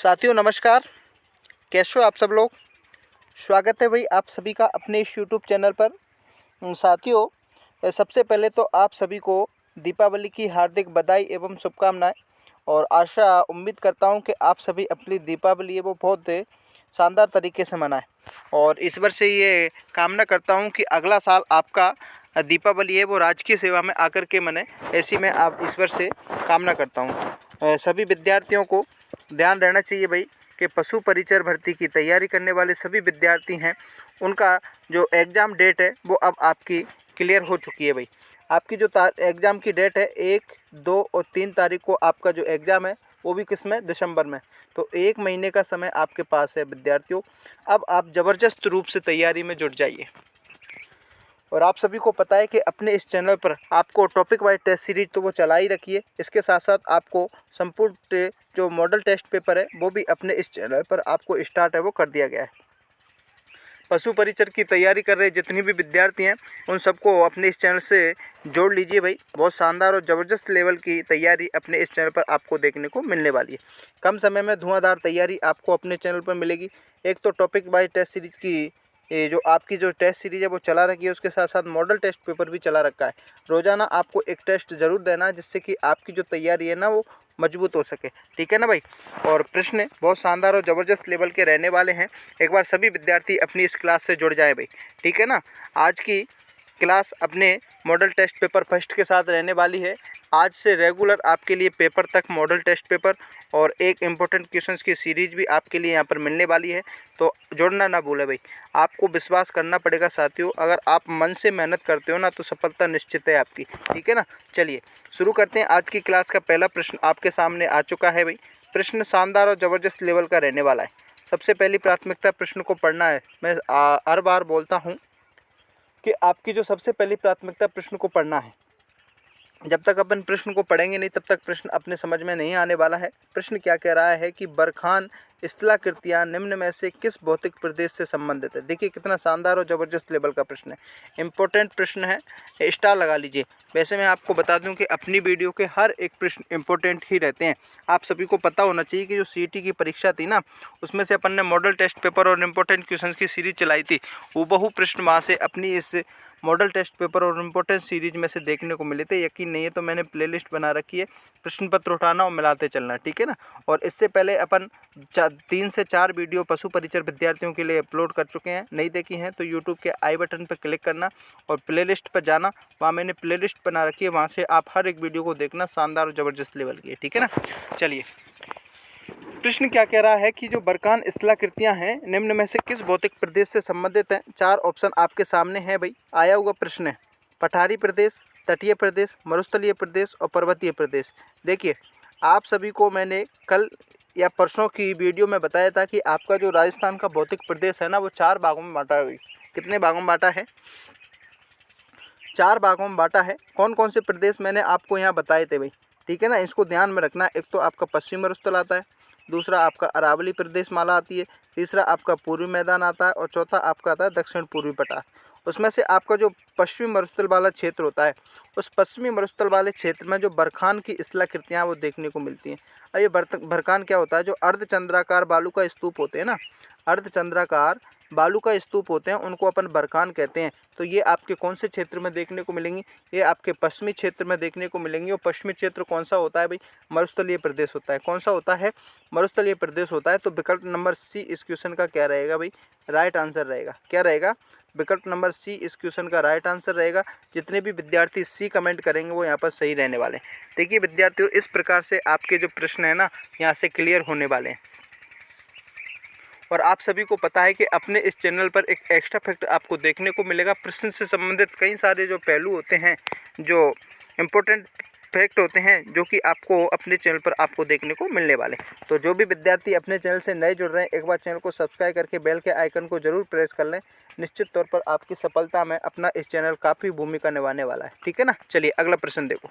साथियों नमस्कार। कैसे हो आप सब लोग। स्वागत है भाई आप सभी का अपने इस यूट्यूब चैनल पर। साथियों सबसे पहले तो आप सभी को दीपावली की हार्दिक बधाई एवं शुभकामनाएं और आशा उम्मीद करता हूं कि आप सभी अपनी दीपावली है वो बहुत शानदार तरीके से मनाएं और इस वर्ष से ये कामना करता हूं कि अगला साल आपका दीपावली है वो राजकीय सेवा में आकर के मने। ऐसी मैं आप ईश्वर से कामना करता हूं। सभी विद्यार्थियों को ध्यान रहना चाहिए भाई कि पशु परिचर भर्ती की तैयारी करने वाले सभी विद्यार्थी हैं उनका जो एग्ज़ाम डेट है वो अब आपकी क्लियर हो चुकी है भाई। आपकी जो एग्ज़ाम की डेट है 1, 2 और 3 तारीख को आपका जो एग्ज़ाम है वो भी किस में, दिसंबर में। तो 1 महीने का समय आपके पास है विद्यार्थियों। अब आप ज़बरदस्त रूप से तैयारी में जुट जाइए। और आप सभी को पता है कि अपने इस चैनल पर आपको टॉपिक वाइज टेस्ट सीरीज तो वो चला ही रखी है, इसके साथ साथ आपको संपूर्ण जो मॉडल टेस्ट पेपर है वो भी अपने इस चैनल पर आपको स्टार्ट है वो कर दिया गया है। पशु परिचर की तैयारी कर रहे जितनी भी विद्यार्थी हैं उन सबको अपने इस चैनल से जोड़ लीजिए भाई। बहुत शानदार और ज़बरदस्त लेवल की तैयारी अपने इस चैनल पर आपको देखने को मिलने वाली है। कम समय में धुआंधार तैयारी आपको अपने चैनल पर मिलेगी। एक तो टॉपिक वाइज टेस्ट सीरीज की ये जो आपकी जो टेस्ट सीरीज है वो चला रखी है, उसके साथ साथ मॉडल टेस्ट पेपर भी चला रखा है। रोज़ाना आपको एक टेस्ट ज़रूर देना है जिससे कि आपकी जो तैयारी है ना वो मजबूत हो सके, ठीक है ना भाई। और प्रश्न बहुत शानदार और ज़बरदस्त लेवल के रहने वाले हैं। एक बार सभी विद्यार्थी अपनी इस क्लास से जुड़ जाए भाई, ठीक है ना। आज की क्लास अपने मॉडल टेस्ट पेपर फर्स्ट के साथ रहने वाली है। आज से रेगुलर आपके लिए पेपर तक मॉडल टेस्ट पेपर और एक इम्पोर्टेंट क्वेश्चंस की सीरीज भी आपके लिए यहाँ पर मिलने वाली है। तो जुड़ना ना भूलें भाई। आपको विश्वास करना पड़ेगा साथियों, अगर आप मन से मेहनत करते हो ना तो सफलता निश्चित है आपकी, ठीक है ना। चलिए शुरू करते हैं। आज की क्लास का पहला प्रश्न आपके सामने आ चुका है भाई। प्रश्न शानदार और ज़बरदस्त लेवल का रहने वाला है। सबसे पहली प्राथमिकता प्रश्न को पढ़ना है। मैं हर बार बोलता हूँ कि आपकी जो सबसे पहली प्राथमिकता प्रश्न को पढ़ना है। जब तक अपन प्रश्न को पढ़ेंगे नहीं तब तक प्रश्न अपने समझ में नहीं आने वाला है। प्रश्न क्या कह रहा है कि बरखान स्थलाकृतियाँ निम्न में से किस भौतिक प्रदेश से संबंधित है। देखिए कितना शानदार और ज़बरदस्त लेवल का प्रश्न है, इंपॉर्टेंट प्रश्न है, स्टार लगा लीजिए। वैसे मैं आपको बता दूं कि अपनी वीडियो के हर एक प्रश्न इंपॉर्टेंट ही रहते हैं। आप सभी को पता होना चाहिए कि जो सीईटी की परीक्षा थी ना उसमें से अपन ने मॉडल टेस्ट पेपर और इंपॉर्टेंट क्वेश्चन की सीरीज चलाई थी। हूबहू प्रश्न वहाँ से अपनी इस मॉडल टेस्ट पेपर और इम्पोर्टेंट सीरीज में से देखने को मिले थे। यकीन नहीं है तो मैंने प्लेलिस्ट बना रखी है, प्रश्न पत्र उठाना और मिलाते चलना, ठीक है ना। और इससे पहले अपन 3 से 4 वीडियो पशु परिचर विद्यार्थियों के लिए अपलोड कर चुके हैं। नहीं देखी हैं तो यूट्यूब के आई बटन पर क्लिक करना और प्लेलिस्ट पर जाना, वहाँ मैंने प्लेलिस्ट बना रखी है, वहाँ से आप हर एक वीडियो को देखना। शानदार और ज़बरदस्त लेवल की है, ठीक है ना। चलिए प्रश्न क्या कह रहा है कि जो बरखान स्थलाकृतियां हैं निम्न में से किस भौतिक प्रदेश से संबंधित हैं। 4 ऑप्शन आपके सामने हैं भाई। आया हुआ प्रश्न है पठारी प्रदेश, तटीय प्रदेश, मरुस्थलीय प्रदेश और पर्वतीय प्रदेश। देखिए आप सभी को मैंने कल या परसों की वीडियो में बताया था कि आपका जो राजस्थान का भौतिक प्रदेश है ना वो 4 भागों में बांटा है। कितने भागों में बांटा है? 4 भागों में बांटा है। कौन कौन से प्रदेश मैंने आपको यहाँ बताए थे भाई, ठीक है ना। इसको ध्यान में रखना। एक तो आपका पश्चिमी मरुस्थल आता है, दूसरा आपका अरावली प्रदेश माला आती है, तीसरा आपका पूर्वी मैदान आता है और चौथा आपका आता है दक्षिण पूर्वी पठार। उसमें से आपका जो पश्चिमी मरुस्थल वाला क्षेत्र होता है उस पश्चिमी मरुस्थल वाले क्षेत्र में जो बरखान की स्थलाकृतियाँ वो देखने को मिलती हैं। अब ये बरखान क्या होता है, जो अर्धचंद्राकार बालू का स्तूप होते हैं ना, अर्धचंद्राकार बालू का स्तूप होते हैं उनको अपन बरखान कहते हैं। तो ये आपके कौन से क्षेत्र में देखने को मिलेंगी? ये आपके पश्चिमी क्षेत्र में देखने को मिलेंगी। और पश्चिमी क्षेत्र कौन सा होता है भाई? मरुस्थलीय प्रदेश होता है। कौन सा होता है? मरुस्थलीय प्रदेश होता है। तो विकल्प नंबर सी इस क्वेश्चन का क्या रहेगा भाई? राइट आंसर रहेगा। क्या रहेगा? विकल्प नंबर सी इस क्वेश्चन का राइट आंसर रहेगा। जितने भी विद्यार्थी सी कमेंट करेंगे वो यहाँ पर सही रहने वाले हैं। देखिए विद्यार्थियों इस प्रकार से आपके जो प्रश्न है ना यहाँ से क्लियर होने वाले हैं। और आप सभी को पता है कि अपने इस चैनल पर एक एक्स्ट्रा फैक्ट आपको देखने को मिलेगा। प्रश्न से संबंधित कई सारे जो पहलू होते हैं, जो इम्पोर्टेंट फैक्ट होते हैं, जो कि आपको अपने चैनल पर आपको देखने को मिलने वाले। तो जो भी विद्यार्थी अपने चैनल से नए जुड़ रहे हैं एक बार चैनल को सब्सक्राइब करके बेल के आइकन को जरूर प्रेस कर लें। निश्चित तौर पर आपकी सफलता में अपना इस चैनल काफ़ी भूमिका निभाने वाला है, ठीक है ना। चलिए अगला प्रश्न देखो।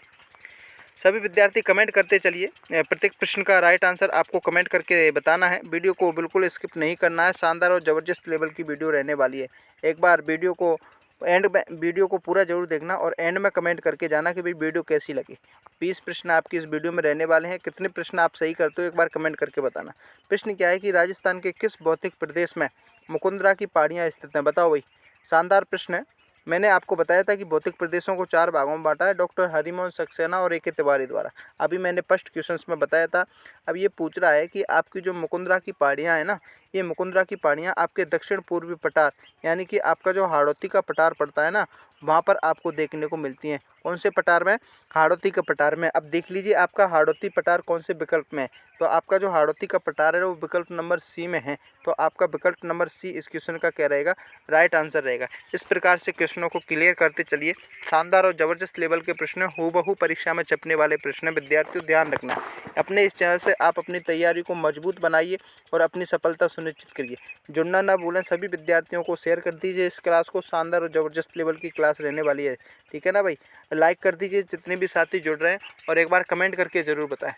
सभी विद्यार्थी कमेंट करते चलिए। प्रत्येक प्रश्न का राइट आंसर आपको कमेंट करके बताना है। वीडियो को बिल्कुल स्किप नहीं करना है। शानदार और ज़बरदस्त लेवल की वीडियो रहने वाली है। एक बार वीडियो को एंड में वीडियो को पूरा जरूर देखना और एंड में कमेंट करके जाना कि भाई वीडियो कैसी लगी। 20 प्रश्न आपकी इस वीडियो में रहने वाले हैं। कितने प्रश्न आप सही करते हो एक बार कमेंट करके बताना। प्रश्न क्या है कि राजस्थान के किस भौतिक प्रदेश में मुकुंदरा की पहाड़ियाँ स्थित हैं? बताओ भाई। शानदार प्रश्न है। मैंने आपको बताया था कि भौतिक प्रदेशों को 4 भागों में बांटा है डॉक्टर हरिमोहन सक्सेना और ए.के. तिवारी द्वारा। अभी मैंने फर्स्ट क्वेश्चंस में बताया था। अब ये पूछ रहा है कि आपकी जो मुकुंदरा की पहाड़ियाँ हैं ना, ये मुकुंदरा की पहाड़ियाँ आपके दक्षिण पूर्वी पठार यानी कि आपका जो हाड़ौती का पठार पड़ता है ना, वहाँ पर आपको देखने को मिलती हैं। कौन से पठार में? हाड़ौती का पठार में। अब देख लीजिए आपका हाड़ौती पठार कौन से विकल्प में है। तो आपका जो हाड़ौती का पठार है वो विकल्प नंबर सी में है। तो आपका विकल्प नंबर सी इस क्वेश्चन का क्या रहेगा? राइट आंसर रहेगा। इस प्रकार से क्वेश्चनों को क्लियर करते चलिए। शानदार और ज़बरदस्त लेवल के प्रश्न, हूबहू परीक्षा में छपने वाले प्रश्न। विद्यार्थियों ध्यान रखना, अपने इस चैनल से आप अपनी तैयारी को मजबूत बनाइए और अपनी सफलता सुनिश्चित करिए। जुड़ना ना भूलें। सभी विद्यार्थियों को शेयर कर दीजिए इस क्लास को। शानदार और ज़बरदस्त लेवल की क्लास रहने वाली है, ठीक है ना भाई। लाइक कर दीजिए जितने भी साथी जुड़ रहे हैं और एक बार कमेंट करके ज़रूर बताएं।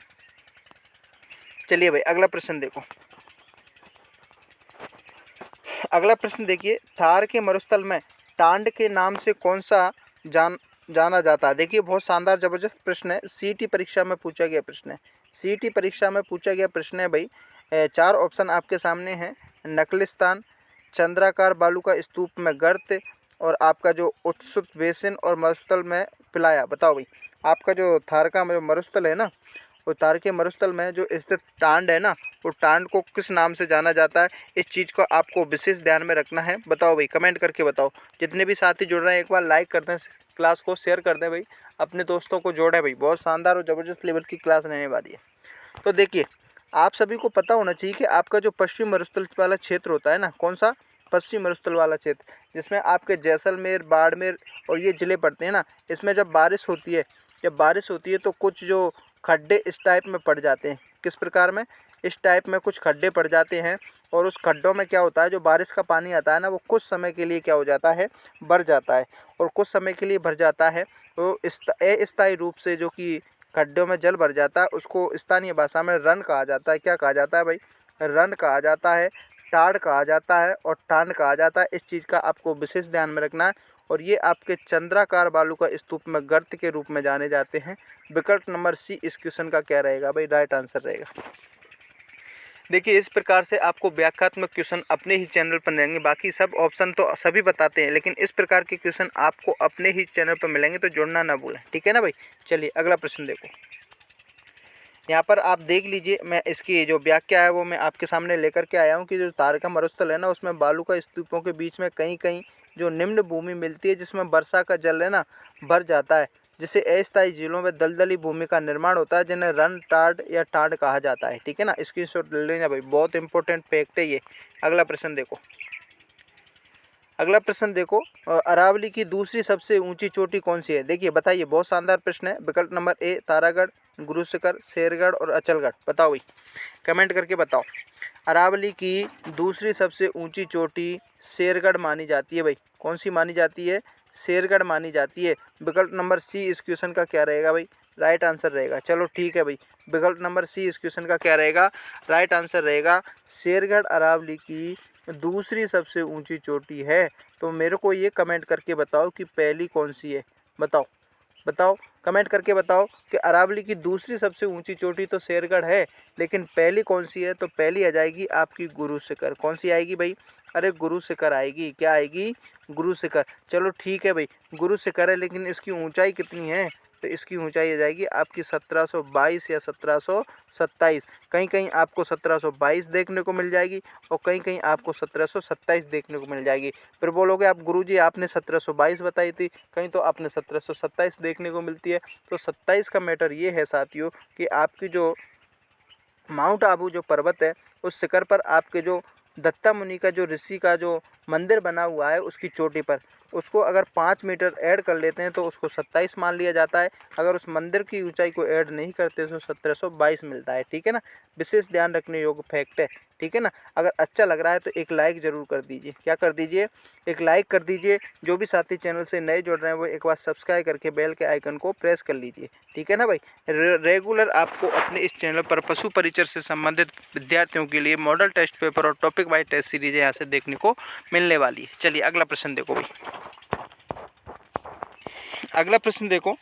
चलिए भाई अगला प्रश्न देखो। अगला प्रश्न देखिए, थार के मरुस्थल में टांड के नाम से कौन सा जाना जाता है? देखिए बहुत शानदार ज़बरदस्त प्रश्न है। सीईटी परीक्षा में पूछा गया प्रश्न है। सीईटी परीक्षा में पूछा गया प्रश्न है भाई। 4 ऑप्शन आपके सामने हैं। नकलिस्तान, चंद्राकार बालू का स्तूप में गर्त और आपका जो उत्सुत बेसिन और मरुस्थल में पिलाया। बताओ भाई आपका जो थार का जो मरुस्थल है ना, वो थार के मरुस्थल में जो स्थित टांड है ना, वो टांड को किस नाम से जाना जाता है? इस चीज़ को आपको विशेष ध्यान में रखना है। बताओ भाई, कमेंट करके बताओ। जितने भी साथी जुड़ रहे हैं एक बार लाइक कर दें, क्लास को शेयर कर दें भाई, अपने दोस्तों को जोड़ें भाई। बहुत शानदार और ज़बरदस्त लेवल की क्लास रहने वाली है। तो देखिए आप सभी को पता होना चाहिए कि आपका जो पश्चिम मरुस्थल वाला क्षेत्र होता है ना, कौन सा? पश्चिम मरुस्थल वाला क्षेत्र, जिसमें आपके जैसलमेर, बाड़मेर और ये ज़िले पड़ते हैं ना। इसमें जब बारिश होती है तो कुछ जो खड्डे इस टाइप में पड़ जाते हैं। किस प्रकार में? इस टाइप में कुछ खड्डे पड़ जाते हैं और उस खड्डों में क्या होता है, जो बारिश का पानी आता है ना, वो कुछ समय के लिए क्या हो जाता है? भर जाता है। और कुछ समय के लिए भर जाता है तो अस्थायी रूप से जो कि खड्डों में जल भर जाता है, उसको स्थानीय भाषा में रन कहा जाता है। क्या कहा जाता है भाई? रन कहा जाता है, टाड़ कहा जाता है और टांड कहा जाता है। इस चीज़ का आपको विशेष ध्यान में रखना है। और ये आपके चंद्राकार बालू का स्तूप में गर्त के रूप में जाने जाते हैं। विकल्प नंबर सी इस क्वेश्चन का क्या रहेगा भाई? राइट आंसर रहेगा। देखिए इस प्रकार से आपको व्याख्यात्मक क्वेश्चन अपने ही चैनल पर मिलेंगे। बाकी सब ऑप्शन तो सभी बताते हैं, लेकिन इस प्रकार के क्वेश्चन आपको अपने ही चैनल पर मिलेंगे, तो जुड़ना ना भूलें, ठीक है ना भाई। चलिए अगला प्रश्न देखो। यहाँ पर आप देख लीजिए, मैं इसकी जो व्याख्या है वो मैं आपके सामने लेकर के आया हूँ कि जो तार का मरुस्थल है ना, उसमें बालू का स्तूपों के बीच में कहीं कहीं जो निम्न भूमि मिलती है, जिसमें वर्षा का जल है ना भर जाता है, जिसे अस्थायी झीलों में दलदली भूमि का निर्माण होता है, जिन्हें रन, टाड़ या टांड कहा जाता है, ठीक है ना। स्क्रीनशॉट ले लेना भाई, बहुत इंपॉर्टेंट फैक्ट है ये। अगला प्रश्न देखो। अगला प्रश्न देखो, अरावली की दूसरी सबसे ऊंची चोटी कौन सी है? देखिए बताइए, बहुत शानदार प्रश्न है। विकल्प नंबर ए तारागढ़, गुरु शिखर, शेरगढ़ और अचलगढ़। बताओ भाई, कमेंट करके बताओ। अरावली की दूसरी सबसे ऊंची चोटी शेरगढ़ मानी जाती है भाई। कौन सी मानी जाती है? शेरगढ़ मानी जाती है। विकल्प नंबर सी इस क्वेश्चन का क्या रहेगा भाई? राइट आंसर रहेगा। चलो ठीक है भाई, विकल्प नंबर सी इस क्वेश्चन का क्या रहेगा? राइट आंसर रहेगा। शेरगढ़ अरावली की दूसरी सबसे ऊंची चोटी है। तो मेरे को ये कमेंट करके बताओ कि पहली कौन सी है? बताओ बताओ, कमेंट करके बताओ कि अरावली की दूसरी सबसे ऊंची चोटी तो शेरगढ़ है, लेकिन पहली कौन सी है? तो पहली आ जाएगी आपकी गुरु शिखर। कौन सी आएगी भाई? अरे गुरु शिखर आएगी। क्या आएगी? गुरु शिखर। चलो ठीक है भाई, गुरु शिखर है, लेकिन इसकी ऊंचाई कितनी है? तो इसकी ऊंचाई आ जाएगी आपकी 1722 या 1727। कहीं कहीं आपको 1722 देखने को मिल जाएगी और कहीं कहीं आपको 1727 देखने को मिल जाएगी। फिर बोलोगे आप गुरुजी आपने 1722 बताई थी, कहीं तो आपने 1727 देखने को मिलती है। तो 27 का मैटर ये है साथियों कि आपकी जो माउंट आबू जो पर्वत है, उस शिखर पर आपके जो दत्ता मुनि का जो ऋषि का जो मंदिर बना हुआ है, उसकी चोटी पर उसको अगर 5 मीटर ऐड कर लेते हैं तो उसको 27 मान लिया जाता है। अगर उस मंदिर की ऊंचाई को ऐड नहीं करते तो 1722 मिलता है, ठीक है ना। विशेष ध्यान रखने योग्य फैक्ट है, ठीक है ना। अगर अच्छा लग रहा है तो एक लाइक ज़रूर कर दीजिए। क्या कर दीजिए? एक लाइक कर दीजिए। जो भी साथी चैनल से नए जुड़ रहे हैं वो एक बार सब्सक्राइब करके बेल के आइकन को प्रेस कर लीजिए, ठीक है ना भाई। रेगुलर आपको अपने इस चैनल पर पशु परिचर से संबंधित विद्यार्थियों के लिए मॉडल टेस्ट पेपर और टॉपिक वाइज टेस्ट सीरीज यहाँ से देखने को मिलने वाली है। चलिए अगला प्रश्न देखो भाई। अगला प्रश्न देखो,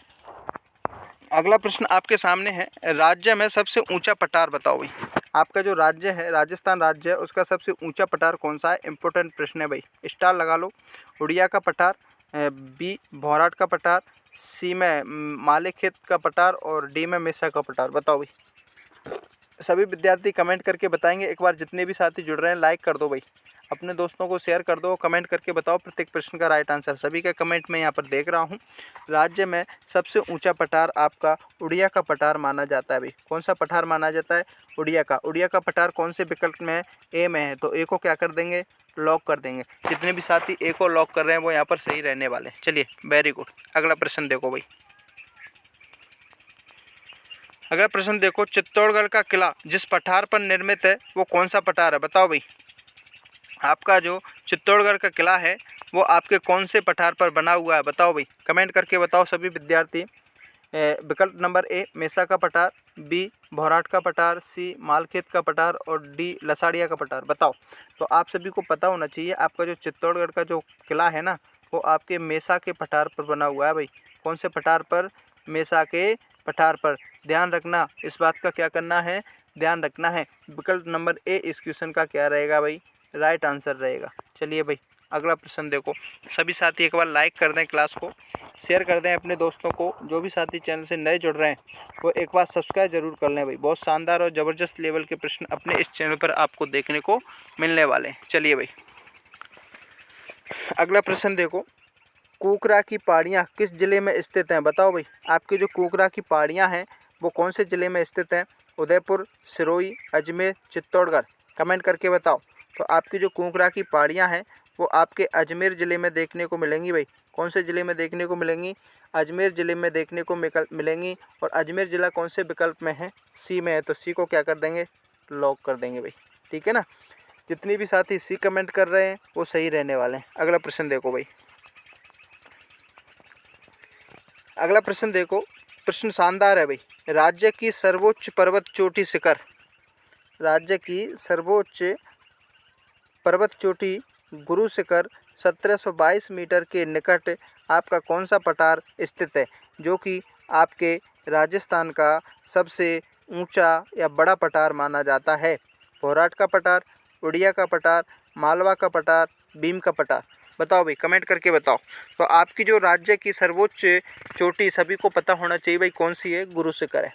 अगला प्रश्न आपके सामने है, राज्य में सबसे ऊंचा पठार बताओ भाई। आपका जो राज्य है, राजस्थान राज्य है, उसका सबसे ऊंचा पठार कौन सा है? इंपॉर्टेंट प्रश्न है भाई, स्टार लगा लो। उड़िया का पठार, बी भौराट का पठार, सी में मालेखेत का पठार और डी में मेसा का पठार बताओ भाई। सभी विद्यार्थी कमेंट करके बताएंगे। एक बार जितने भी साथी जुड़ रहे हैं लाइक कर दो भाई, अपने दोस्तों को शेयर कर दो, कमेंट करके बताओ प्रत्येक प्रश्न का राइट आंसर। सभी का कमेंट मैं यहाँ पर देख रहा हूँ। राज्य में सबसे ऊंचा पठार आपका उड़िया का पठार माना जाता है भाई। कौन सा पठार माना जाता है? उड़िया का। उड़िया का पठार कौन से विकल्प में है? ए में है, तो ए को क्या कर देंगे? लॉक कर देंगे। जितने भी साथी ए को लॉक कर रहे हैं वो यहाँ पर सही रहने वाले। चलिए वेरी गुड। अगला प्रश्न देखो भाई, अगला प्रश्न देखो, चित्तौड़गढ़ का किला जिस पठार पर निर्मित है वो कौन सा पठार है बताओ भाई। आपका जो चित्तौड़गढ़ का किला है वो आपके कौन से पठार पर बना हुआ है बताओ भाई। कमेंट करके बताओ सभी विद्यार्थी। विकल्प नंबर ए मेसा का पठार, बी भौराट का पठार, सी मालखेत का पठार और डी लसाड़िया का पठार बताओ। तो आप सभी को पता होना चाहिए आपका जो चित्तौड़गढ़ का जो किला है ना वो आपके मेसा के पठार पर बना हुआ है भाई। कौन से पठार पर? मेसा के पठार पर। ध्यान रखना, इस बात का क्या करना है? ध्यान रखना है। विकल्प नंबर ए इस क्वेश्चन का क्या रहेगा भाई? राइट आंसर रहेगा। चलिए भाई अगला प्रश्न देखो। सभी साथी एक बार लाइक कर दें, क्लास को शेयर कर दें अपने दोस्तों को। जो भी साथी चैनल से नए जुड़ रहे हैं वो एक बार सब्सक्राइब जरूर कर लें भाई। बहुत शानदार और ज़बरदस्त लेवल के प्रश्न अपने इस चैनल पर आपको देखने को मिलने वाले हैं। चलिए भाई अगला प्रश्न देखो, कुकरा की पहाड़ियाँ किस जिले में स्थित हैं बताओ भाई। आपकी जो कुकरा की पहाड़ियाँ हैं वो कौन से ज़िले में स्थित हैं? उदयपुर, सिरोही, अजमेर, चित्तौड़गढ़। कमेंट करके बताओ। तो आपकी जो कुकरा की पहाड़ियाँ हैं वो आपके अजमेर ज़िले में देखने को मिलेंगी भाई। कौन से ज़िले में देखने को मिलेंगी? अजमेर ज़िले में देखने को मिलेंगी। और अजमेर ज़िला कौन से विकल्प में है? सी में है, तो सी को क्या कर देंगे? लॉक कर देंगे भाई। ठीक है ना। जितनी भी साथी सी कमेंट कर रहे हैं वो सही रहने वाले हैं। अगला प्रश्न देखो भाई, अगला प्रश्न देखो, प्रश्न शानदार है भाई। राज्य की सर्वोच्च पर्वत चोटी शिखर, राज्य की सर्वोच्च पर्वत चोटी गुरु शिखर 1722 मीटर के निकट आपका कौन सा पठार स्थित है, जो कि आपके राजस्थान का सबसे ऊंचा या बड़ा पठार माना जाता है? भौराट का पठार, उड़िया का पठार, मालवा का पठार, भीम का पठार बताओ भाई। कमेंट करके बताओ। तो आपकी जो राज्य की सर्वोच्च चोटी सभी को पता होना चाहिए भाई कौन सी है? गुरु शिखर है।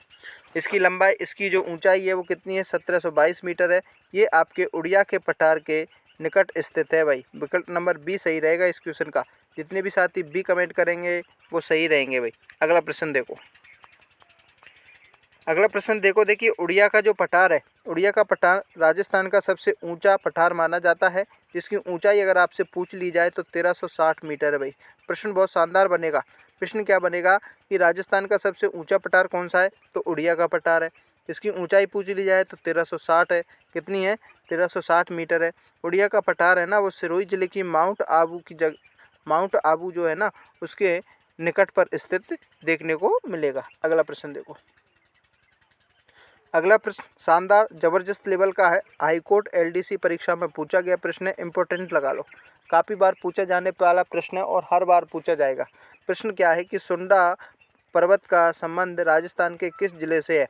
इसकी लंबाई, इसकी जो ऊंचाई है वो कितनी है? 1722 मीटर है। ये आपके उड़िया के पठार के निकट स्थित है भाई। विकल्प नंबर बी सही रहेगा इस क्वेश्चन का। जितने भी साथी बी कमेंट करेंगे वो सही रहेंगे भाई। अगला प्रश्न देखो, अगला प्रश्न देखो। देखिए उड़िया का जो पठार है, उड़िया का पठार राजस्थान का सबसे ऊंचा पठार माना जाता है, जिसकी ऊंचाई अगर आपसे पूछ ली जाए तो 1360 मीटर है भाई। प्रश्न बहुत शानदार बनेगा। प्रश्न क्या बनेगा कि राजस्थान का सबसे ऊंचा पठार कौन सा है? तो उड़िया का पठार है। इसकी ऊंचाई पूछ ली जाए तो 1360 है। कितनी है? 1360 मीटर है। उड़िया का पठार है ना वो सिरोही जिले की माउंट आबू की जगह, माउंट आबू जो है ना उसके निकट पर स्थित देखने को मिलेगा। अगला प्रश्न देखो, अगला प्रश्न शानदार जबरदस्त लेवल का है। हाईकोर्ट एलडीसी परीक्षा में पूछा गया प्रश्न है, इंपॉर्टेंट लगा लो। काफ़ी बार पूछा जाने वाला प्रश्न है और हर बार पूछा जाएगा। प्रश्न क्या है कि सुंडा पर्वत का संबंध राजस्थान के किस जिले से है?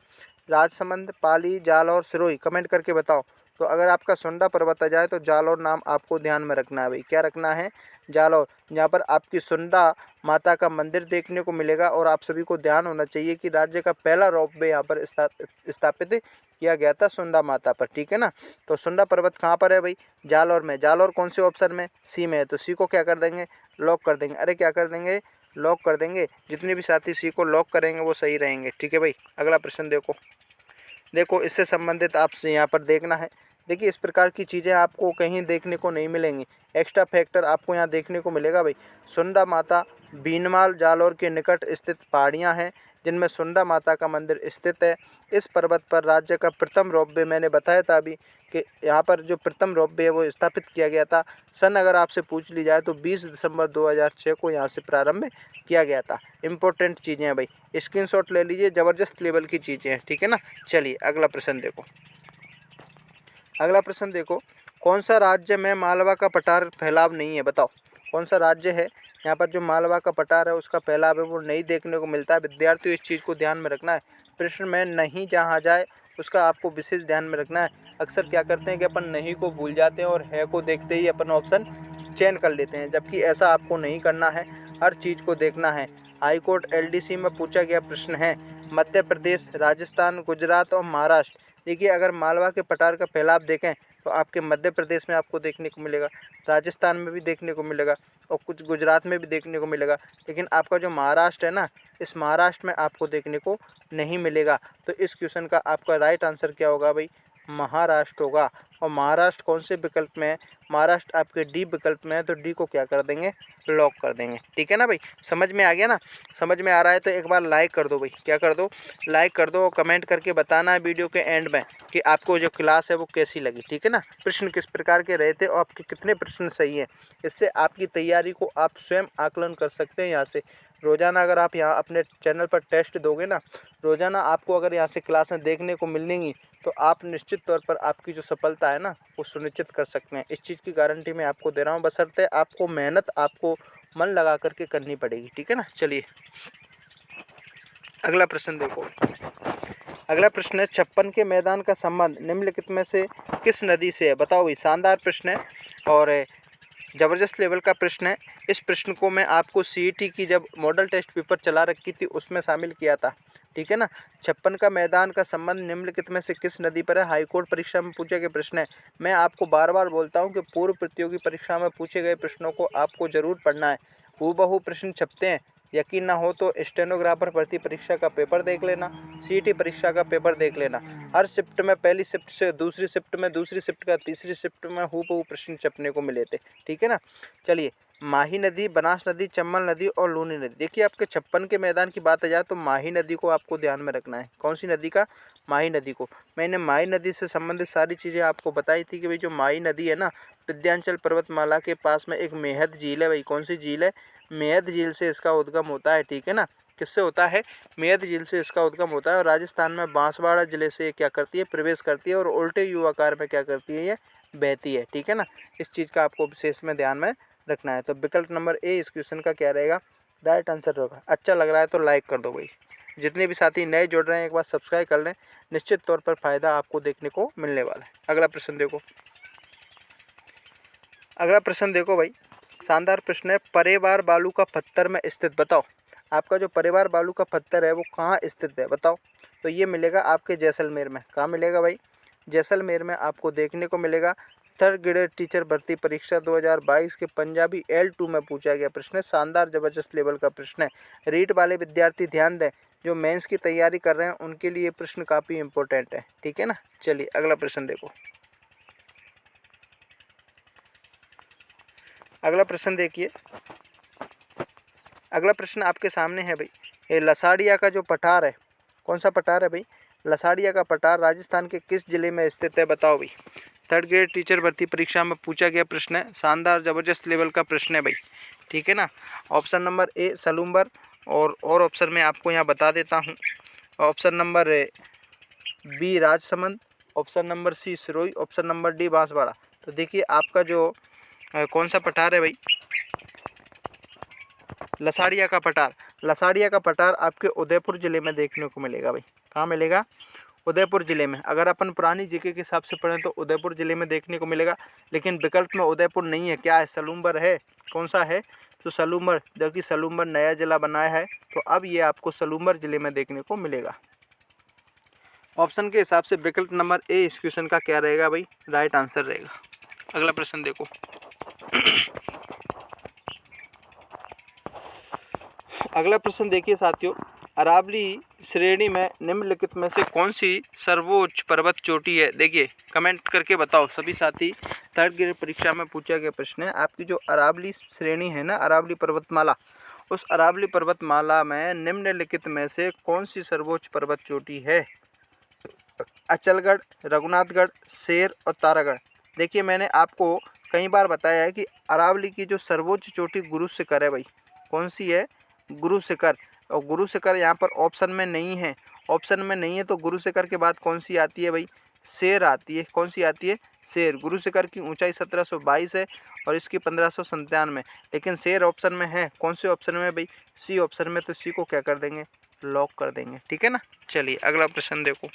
राजसमंद, पाली, जालौर, सिरोही। कमेंट करके बताओ। तो अगर आपका सुंडा पर्वत आ जाए तो जालौर नाम आपको ध्यान में रखना है भाई। क्या रखना है? जालौर। यहाँ पर आपकी सुंडा माता का मंदिर देखने को मिलेगा। और आप सभी को ध्यान होना चाहिए कि राज्य का पहला रोपवे यहाँ पर स्थापित किया गया था सुंडा माता पर। ठीक है ना। तो सुंडा पर्वत कहाँ पर है भाई? जालौर में। जालौर कौन से ऑप्शन में? सी में है, तो सी को क्या कर देंगे? लॉक कर देंगे। अरे क्या कर देंगे? लॉक कर देंगे। जितने भी साथी सी को लॉक करेंगे वो सही रहेंगे। ठीक है भाई। अगला प्रश्न देखो, देखो इससे संबंधित आपसे यहाँ पर देखना है। देखिए इस प्रकार की चीज़ें आपको कहीं देखने को नहीं मिलेंगी। एक्स्ट्रा फैक्टर आपको यहाँ देखने को मिलेगा भाई। सुंडा माता भीनमाल जालौर के निकट स्थित पहाड़ियाँ हैं जिनमें सुंडा माता का मंदिर स्थित है। इस पर्वत पर राज्य का प्रथम रोपवे, मैंने बताया था अभी कि यहाँ पर जो प्रथम रोपवे है वो स्थापित किया गया था। सन अगर आपसे पूछ ली जाए तो 20 दिसंबर 2006 को यहाँ से प्रारंभ किया गया था। इंपॉर्टेंट चीज़ें हैं भाई, स्क्रीनशॉट ले लीजिए। ज़बरदस्त लेवल की चीज़ें हैं। ठीक है ना। चलिए अगला प्रश्न देखो, अगला प्रश्न देखो, कौन सा राज्य में मालवा का पठार फैलाव नहीं है बताओ। कौन सा राज्य है यहाँ पर जो मालवा का पठार है उसका फैलाव है वो नहीं देखने को मिलता है। विद्यार्थियों इस चीज़ को ध्यान में रखना है। प्रश्न में नहीं जहाँ जाए उसका आपको विशेष ध्यान में रखना है। अक्सर क्या करते हैं कि अपन नहीं को भूल जाते हैं और है को देखते ही अपन ऑप्शन चयन कर लेते हैं, जबकि ऐसा आपको नहीं करना है। हर चीज़ को देखना है। हाईकोर्ट एलडीसी में पूछा गया प्रश्न है मध्य प्रदेश, राजस्थान, गुजरात और महाराष्ट्र। देखिए, अगर मालवा के पठार का फैलाव देखें तो आपके मध्य प्रदेश में आपको देखने को मिलेगा, राजस्थान में भी देखने को मिलेगा और कुछ गुजरात में भी देखने को मिलेगा। लेकिन आपका जो महाराष्ट्र है ना, इस महाराष्ट्र में आपको देखने को नहीं मिलेगा। तो इस क्वेश्चन का आपका राइट आंसर क्या होगा भाई? महाराष्ट्र होगा। और महाराष्ट्र कौन से विकल्प में है? महाराष्ट्र आपके डी विकल्प में है, तो डी को क्या कर देंगे? लॉक कर देंगे। ठीक है ना भाई, समझ में आ गया ना? समझ में आ रहा है तो एक बार लाइक कर दो भाई। क्या कर दो? लाइक कर दो और कमेंट करके बताना है वीडियो के एंड में कि आपको जो क्लास है वो कैसी लगी। ठीक है ना? प्रश्न किस प्रकार के रहे थे और आपके कितने प्रश्न सही हैं, इससे आपकी तैयारी को आप स्वयं आकलन कर सकते हैं। यहाँ से रोज़ाना अगर आप यहाँ अपने चैनल पर टेस्ट दोगे ना, रोज़ाना आपको अगर यहाँ से क्लासें देखने को मिलेंगी तो आप निश्चित तौर पर आपकी जो सफलता है ना वो सुनिश्चित कर सकते हैं। इस चीज़ की गारंटी मैं आपको दे रहा हूँ, बशर्ते आपको मेहनत आपको मन लगा करके करनी पड़ेगी। ठीक है ना? चलिए अगला प्रश्न देखो। अगला प्रश्न है 56 के मैदान का संबंध निम्नलिखित में से किस नदी से है? बताओ भाई। शानदार प्रश्न है और ज़बरदस्त लेवल का प्रश्न है। इस प्रश्न को मैं आपको सीईटी की जब मॉडल टेस्ट पेपर चला रखी थी उसमें शामिल किया था। ठीक है ना? 56 का मैदान का संबंध निम्नलिखित में से किस नदी पर है? हाईकोर्ट परीक्षा में पूछे गए प्रश्न है। मैं आपको बार बार बोलता हूं कि पूर्व प्रतियोगी परीक्षा में पूछे गए प्रश्नों को आपको जरूर पढ़ना है। हूबहू प्रश्न छपते हैं। यकीन ना हो तो स्टेनोग्राफर भर्ती परीक्षा का पेपर देख लेना, सीईटी परीक्षा का पेपर देख लेना। हर शिफ्ट में पहली शिफ्ट से दूसरी शिफ्ट में, दूसरी शिफ्ट का तीसरी शिफ्ट में हूबहू प्रश्न छपने को मिले थे। ठीक है ना? चलिए, माही नदी, बनास नदी, चंबल नदी और लूनी नदी। देखिए, आपके 56 के मैदान की बात आ जाए तो माही नदी को आपको ध्यान में रखना है। कौन सी नदी का? माही नदी को। मैंने माही नदी से संबंधित सारी चीज़ें आपको बताई थी कि भाई जो माही नदी है ना, विंध्याचल पर्वतमाला के पास में एक मेहद झील है भाई। कौन सी झील है? मेहद झील से इसका उद्गम होता है। ठीक है ना? किससे होता है? मेहद झील से इसका उद्गम होता है और राजस्थान में बांसवाड़ा जिले से ये क्या करती है? प्रवेश करती है और उल्टे यू आकार में क्या करती है? ये बहती है। ठीक है ना? इस चीज़ का आपको विशेष में ध्यान में रखना है। तो विकल्प नंबर ए इस क्वेश्चन का क्या रहेगा? राइट आंसर होगा। अच्छा लग रहा है तो लाइक कर दो भाई। जितने भी साथी नए जुड़ रहे हैं एक बार सब्सक्राइब कर लें, निश्चित तौर पर फायदा आपको देखने को मिलने वाला है। अगला प्रश्न देखो। अगला प्रश्न देखो भाई, शानदार प्रश्न है। परिवार बालू का पत्थर में स्थित बताओ। आपका जो परिवार बालू का पत्थर है वो कहाँ स्थित है? बताओ। तो ये मिलेगा आपके जैसलमेर में। कहाँ मिलेगा भाई? जैसलमेर में आपको देखने को मिलेगा। थर्ड ग्रेड टीचर भर्ती परीक्षा 2022 के पंजाबी L2 में पूछा गया प्रश्न है। शानदार जबरदस्त लेवल का प्रश्न है। रीट वाले विद्यार्थी ध्यान दें, जो मेंस की तैयारी कर रहे हैं उनके लिए प्रश्न काफ़ी इंपॉर्टेंट है। ठीक है ना? चलिए अगला प्रश्न देखो। अगला प्रश्न देखिए। अगला प्रश्न आपके सामने है भाई। ये लसाड़िया का जो पठार है, कौन सा पठार है भाई? लसाड़िया का पठार राजस्थान के किस जिले में स्थित है? बताओ भाई। थर्ड ग्रेड टीचर भर्ती परीक्षा में पूछा गया प्रश्न है। शानदार जबरदस्त लेवल का प्रश्न है भाई। ठीक है ना? ऑप्शन नंबर ए सलूम्बर और ऑप्शन में आपको यहाँ बता देता हूँ। Option number B Rajsamand, option number C Sirohi, option number D Banswara. तो देखिए, आपका जो कौन सा पठार है भाई? लसाड़िया का पठार। लसाड़िया का पठार आपके उदयपुर ज़िले में देखने को मिलेगा भाई। कहाँ मिलेगा? उदयपुर ज़िले में। अगर अपन पुरानी जीके के हिसाब से पढ़ें तो उदयपुर ज़िले में देखने को मिलेगा, लेकिन विकल्प में उदयपुर नहीं है। क्या है? सलूम्बर है। कौन सा है? तो सलूम्बर, जो कि सलूम्बर नया ज़िला बनाया है, तो अब ये आपको सलूम्बर ज़िले में देखने को मिलेगा। ऑप्शन के हिसाब से विकल्प नंबर ए इस क्वेश्चन का क्या रहेगा भाई? राइट आंसर रहेगा। अगला प्रश्न देखो। अगला प्रश्न देखिए साथियों। अरावली श्रेणी में निम्नलिखित में से कौन सी सर्वोच्च पर्वत चोटी है? देखिए, कमेंट करके बताओ सभी साथी। थर्ड ग्रेड परीक्षा में पूछा गया प्रश्न है। आपकी जो अरावली श्रेणी है ना, अरावली पर्वतमाला, उस अरावली पर्वतमाला में निम्नलिखित में से कौन सी सर्वोच्च पर्वत चोटी है? अचलगढ़, रघुनाथगढ़, शेर और तारागढ़। देखिए, मैंने आपको कई बार बताया है कि अरावली की जो सर्वोच्च चोटी गुरु शिखर है भाई। कौन सी है? गुरु शिखर। और गुरु शिखर यहाँ पर ऑप्शन में नहीं है। ऑप्शन में नहीं है तो गुरु शिखर के बाद कौन सी आती है भाई? शेर आती है। कौन सी आती है? शेर। गुरु शिखर की ऊंचाई 1722 है और इसकी 1597, लेकिन शेर ऑप्शन में है। कौन से ऑप्शन में भाई? सी ऑप्शन में। तो सी को क्या कर देंगे? लॉक कर देंगे। ठीक है ना। चलिए अगला प्रश्न देखो।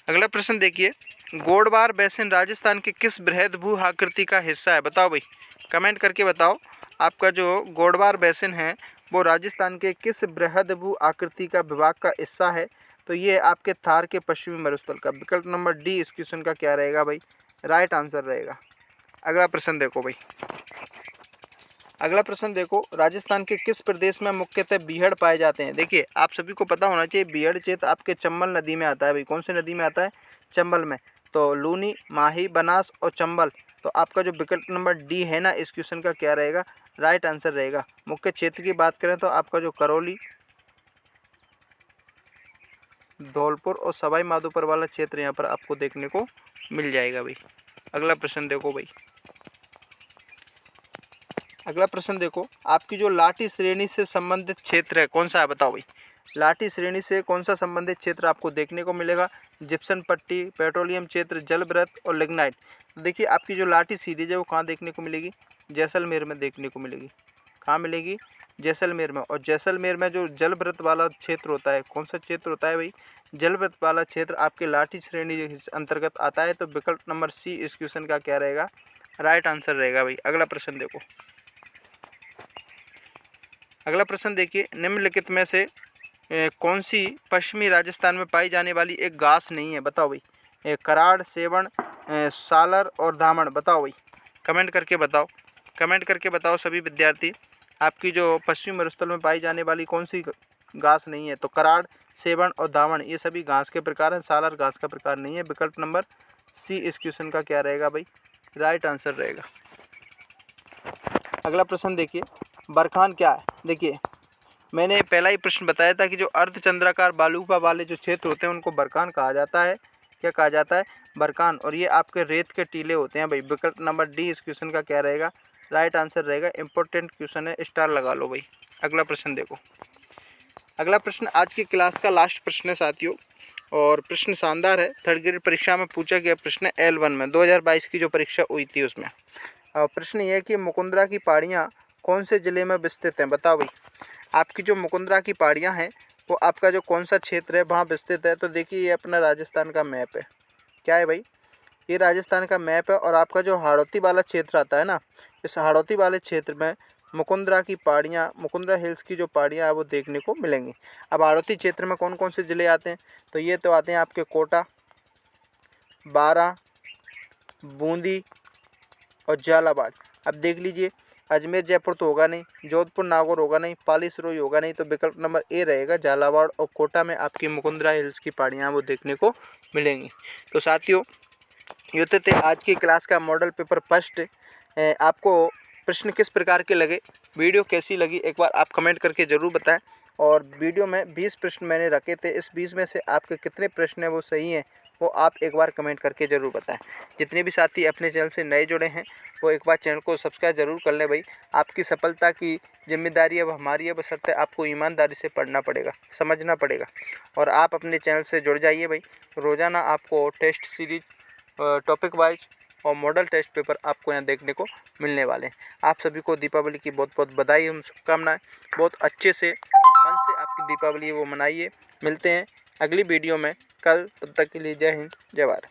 अगला प्रश्न देखिए, गोडवार बेसिन राजस्थान के किस बृहद भू आकृति का हिस्सा है? बताओ भाई, कमेंट करके बताओ। आपका जो गोडवार बेसिन है वो राजस्थान के किस बृहद भू आकृति का विभाग का हिस्सा है? तो ये आपके थार के पश्चिमी मरुस्थल का। विकल्प नंबर डी इस क्वेश्चन का क्या रहेगा भाई? राइट आंसर रहेगा। अगला प्रश्न देखो भाई। अगला प्रश्न देखो, राजस्थान के किस प्रदेश में मुख्यतः बीहड़ पाए जाते हैं? देखिए आप सभी को पता होना चाहिए, बीहड़ क्षेत्र आपके चंबल नदी में आता है भाई। कौन सी नदी में आता है? चंबल में। तो लूनी, माही, बनास और चंबल। तो आपका जो विकल्प नंबर डी है ना इस क्वेश्चन का क्या रहेगा? राइट आंसर रहेगा। मुख्य क्षेत्र की बात करें तो आपका जो करौली, धौलपुर और सवाई माधोपुर वाला क्षेत्र यहाँ पर आपको देखने को मिल जाएगा भाई। अगला प्रश्न देखो भाई। अगला प्रश्न देखो, आपकी जो लाठी श्रेणी से संबंधित क्षेत्र है कौन सा है? बताओ भाई। लाठी श्रेणी से कौन सा संबंधित क्षेत्र आपको देखने को मिलेगा? जिप्सम पट्टी, पेट्रोलियम क्षेत्र, जलव्रत और लिग्नाइट। देखिए आपकी जो लाठी सीरीज है वो कहाँ देखने को मिलेगी? जैसलमेर में देखने को मिलेगी। कहाँ मिलेगी? जैसलमेर में। और जैसलमेर में जो जलव्रत वाला क्षेत्र होता है, कौन सा क्षेत्र होता है भाई? जलव्रत वाला क्षेत्र आपके लाठी श्रेणी अंतर्गत आता है। तो विकल्प नंबर सी इस क्वेश्चन का क्या रहेगा? राइट आंसर रहेगा भाई। अगला प्रश्न देखो। अगला प्रश्न देखिए, निम्नलिखित में से कौन सी पश्चिमी राजस्थान में पाई जाने वाली एक घास नहीं है? बताओ भाई। कराड़, सेवण, सालर और दामन। बताओ भाई, कमेंट करके बताओ। कमेंट करके बताओ सभी विद्यार्थी, आपकी जो पश्चिमी मरुस्थल में पाई जाने वाली कौन सी घास नहीं है? तो कराड़, सेवण और दामन ये सभी घास के प्रकार हैं, सालर घास का प्रकार नहीं है। विकल्प नंबर सी इस क्वेश्चन का क्या रहेगा भाई? राइट आंसर रहेगा। अगला प्रश्न देखिए, बरखान क्या है? देखिए मैंने पहला ही प्रश्न बताया था कि जो अर्धचंद्राकार बालूका वाले जो क्षेत्र होते हैं उनको बरखान कहा जाता है। क्या कहा जाता है? बरखान। और ये आपके रेत के टीले होते हैं भाई। विकल्प नंबर डी इस क्वेश्चन का क्या रहेगा? राइट आंसर रहेगा। इंपॉर्टेंट क्वेश्चन है, स्टार लगा लो भाई। अगला प्रश्न देखो। अगला प्रश्न आज की क्लास का लास्ट प्रश्न है साथियों, और प्रश्न शानदार है। थर्ड ग्रेड परीक्षा में पूछा गया प्रश्न L1 में 2022 की जो परीक्षा हुई थी उसमें। प्रश्न ये है कि मुकुंदरा की पहाड़ियाँ कौन से ज़िले में विस्तृत हैं? बताओ भाई। आपकी जो मुकुंदरा की पहाड़ियाँ हैं वो आपका जो कौन सा क्षेत्र है वहाँ विस्तृत है? तो देखिए ये अपना राजस्थान का मैप है। क्या है भाई? ये राजस्थान का मैप है। और आपका जो हाड़ौती वाला क्षेत्र आता है ना, इस हाड़ौती वाले क्षेत्र में मुकुंदरा की पहाड़ियाँ, मुकुंदरा हिल्स की जो पहाड़ियाँ है वो देखने को मिलेंगी। अब हाड़ौती क्षेत्र में कौन कौन से ज़िले आते हैं? तो ये तो आते हैं आपके कोटा, बारा, बूंदी और झालावाड़। अब देख लीजिए, अजमेर जयपुर तो होगा नहीं, जोधपुर नागौर होगा नहीं, पाली सिरोही होगा नहीं। तो विकल्प नंबर ए रहेगा, झालावाड़ और कोटा में आपकी मुकुंदरा हिल्स की पहाड़ियाँ वो देखने को मिलेंगी। तो साथियों ये थे आज की क्लास का मॉडल पेपर फर्स्ट। आपको प्रश्न किस प्रकार के लगे, वीडियो कैसी लगी, एक बार आप कमेंट करके ज़रूर बताएं। और वीडियो में 20 प्रश्न मैंने रखे थे, इस 20 में से आपके कितने प्रश्न हैं वो सही हैं वो आप एक बार कमेंट करके ज़रूर बताएं। जितने भी साथी अपने चैनल से नए जुड़े हैं वो एक बार चैनल को सब्सक्राइब ज़रूर कर लें भाई। आपकी सफलता की जिम्मेदारी अब हमारी है, बशर्ते आपको ईमानदारी से पढ़ना पड़ेगा, समझना पड़ेगा। और आप अपने चैनल से जुड़ जाइए भाई। रोज़ाना आपको टेस्ट सीरीज, टॉपिक वाइज और मॉडल टेस्ट पेपर आपको यहाँ देखने को मिलने वाले हैं। आप सभी को दीपावली की बहुत बहुत बधाई एवं शुभकामनाएं। बहुत अच्छे से मन से आपकी दीपावली वो मनाइए। मिलते हैं अगली वीडियो में कल, तब तक के लिए जय हिंद, जय भारत।